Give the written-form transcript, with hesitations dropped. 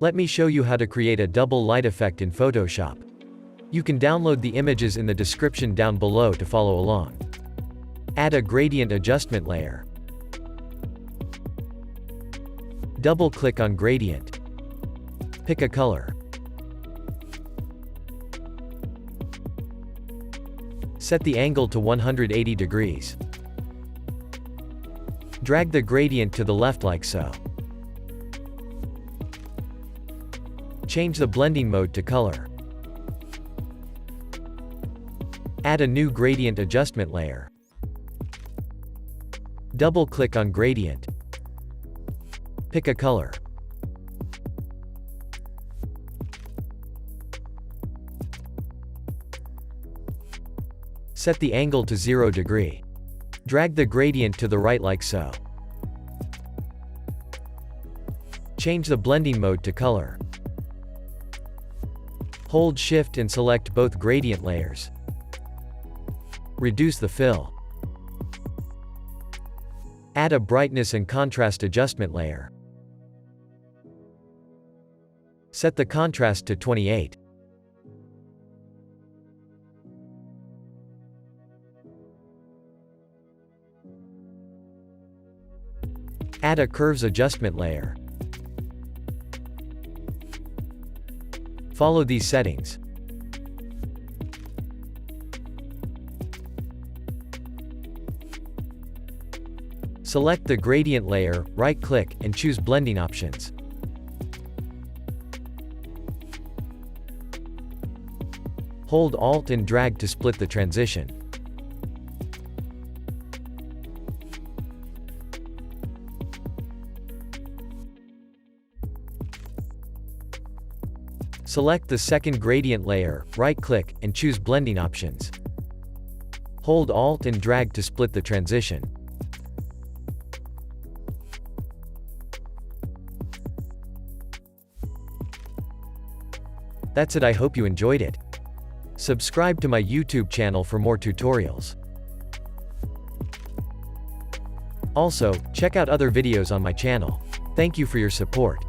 Let me show you how to create a double light effect in Photoshop. You can download the images in the description down below to follow along. Add a gradient adjustment layer. Double-click on gradient. Pick a color. Set the angle to 180 degrees. Drag the gradient to the left like so. Change the blending mode to color. Add a new gradient adjustment layer. Double-click on gradient. Pick a color. Set the angle to 0 degree. Drag the gradient to the right like so. Change the blending mode to color. Hold Shift and select both gradient layers. Reduce the fill. Add a brightness and contrast adjustment layer. Set the contrast to 28. Add a curves adjustment layer. Follow these settings. Select the gradient layer, right-click, and choose Blending Options. Hold Alt and drag to split the transition. Select the second gradient layer, right-click, and choose Blending Options. Hold Alt and drag to split the transition. That's it. I hope you enjoyed it. Subscribe to my YouTube channel for more tutorials. Also, check out other videos on my channel. Thank you for your support.